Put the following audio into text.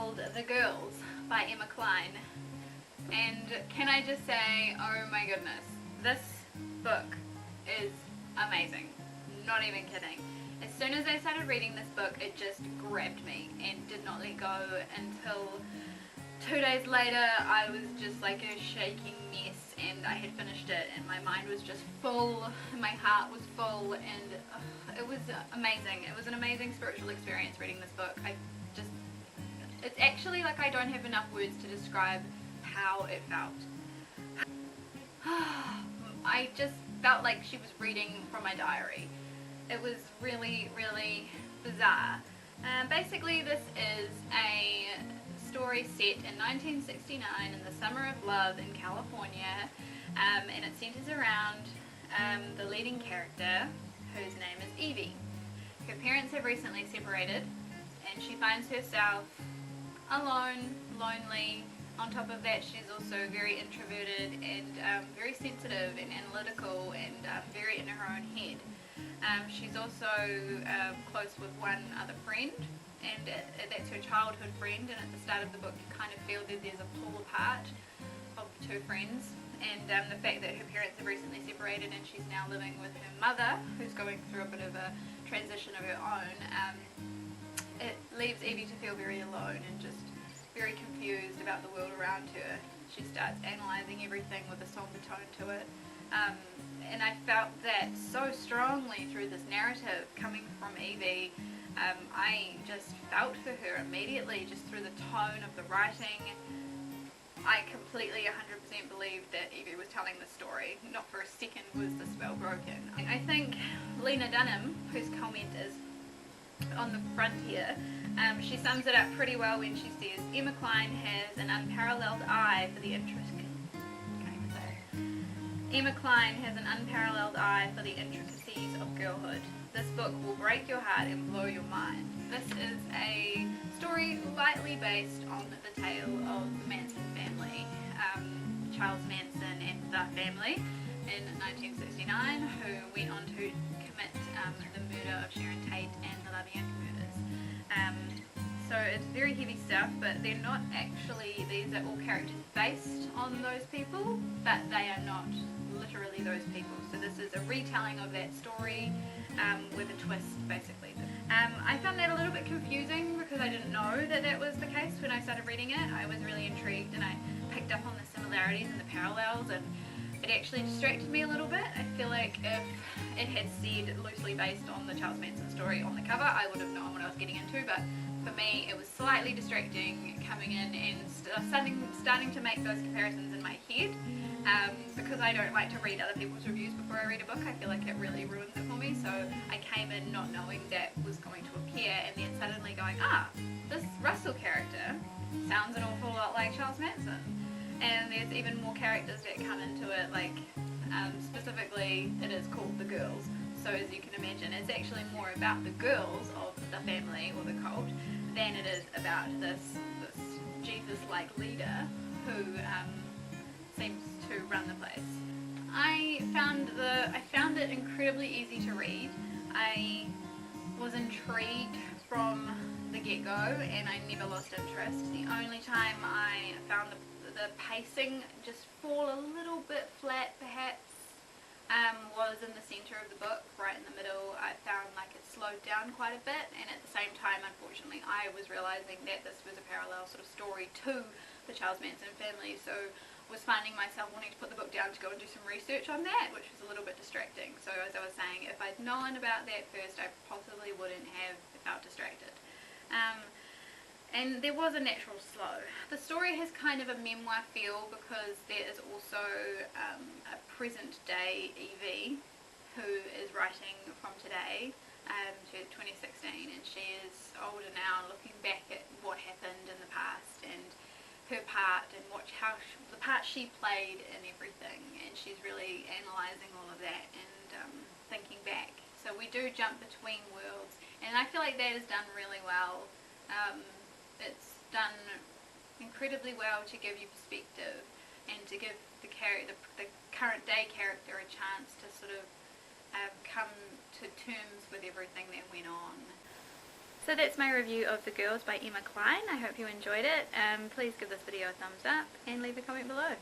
called The Girls by Emma Cline, and can I just say, oh my goodness, this book is amazing, not even kidding. As soon as I started reading this book, it just grabbed me and did not let go until 2 days later. I was just like a shaking mess, and I had finished it, and my mind was just full, and my heart was full, and it was amazing. It was an amazing spiritual experience reading this book. It's actually like I don't have enough words to describe how it felt. I just felt like she was reading from my diary. It was really, really bizarre. Basically, this is a story set in 1969 in the summer of love in California, and it centers around the leading character, whose name is Evie. Her parents have recently separated, and she finds herself alone, lonely. On top of that, she's also very introverted and very sensitive and analytical and very in her own head. She's also close with one other friend, and that's her childhood friend, and at the start of the book you kind of feel that there's a pull apart of the two friends, and the fact that her parents have recently separated and she's now living with her mother, who's going through a bit of a transition of her own, it leaves Evie to feel very alone and just very confused about the world around her. She starts analysing everything with a somber tone to it. And I felt that so strongly through this narrative coming from Evie. I just felt for her immediately, just through the tone of the writing. I completely 100% believed that Evie was telling the story. Not for a second was the spell broken. I think Lena Dunham, whose comment is on the front here, she sums it up pretty well when she says, Emma Cline has an unparalleled eye for the Emma Cline has an unparalleled eye for the intricacies of girlhood. This book will break your heart and blow your mind. This is a story lightly based on the tale of the Manson family, Charles Manson and the family in 1969, who went on to commit the murder of Sharon Tate and the LaBianca murders. So it's very heavy stuff, but they're not actually, these are all characters based on those people, but they are not literally those people. So this is a retelling of that story with a twist, basically. I found that a little bit confusing because I didn't know that that was the case when I started reading it. I was really intrigued and I picked up on the similarities and the parallels, and it actually distracted me a little bit. I feel like if it had said loosely based on the Charles Manson story on the cover, I would have known what I was getting into, but for me it was slightly distracting coming in and starting to make those comparisons in my head, because I don't like to read other people's reviews before I read a book. I feel like it really ruins it for me, so I came in not knowing that was going to appear, and then suddenly going, this Russell character sounds an awful lot like Charles Manson. And there's even more characters that come into it, like specifically it is called The Girls, so as you can imagine it's actually more about the girls of the family or the cult than it is about this Jesus-like leader who seems to run the place. I found it incredibly easy to read. I was intrigued from the get-go and I never lost interest. The only time I found the pacing just fall a little bit flat perhaps was in the centre of the book, right in the middle. I found like it slowed down quite a bit, and at the same time unfortunately I was realising that this was a parallel sort of story to the Charles Manson family, so was finding myself wanting to put the book down to go and do some research on that, which was a little bit distracting. So as I was saying, if I'd known about that first, I possibly wouldn't have felt distracted. And there was a natural slow. The story has kind of a memoir feel because there is also a present day Evie who is writing from today to 2016, and she is older now, looking back at what happened in the past and her part and the part she played in everything, and she's really analysing all of that and thinking back. So we do jump between worlds, and I feel like that is done really well. It's done incredibly well to give you perspective and to give the current day character a chance to sort of come to terms with everything that went on. So that's my review of The Girls by Emma Cline. I hope you enjoyed it. Please give this video a thumbs up and leave a comment below.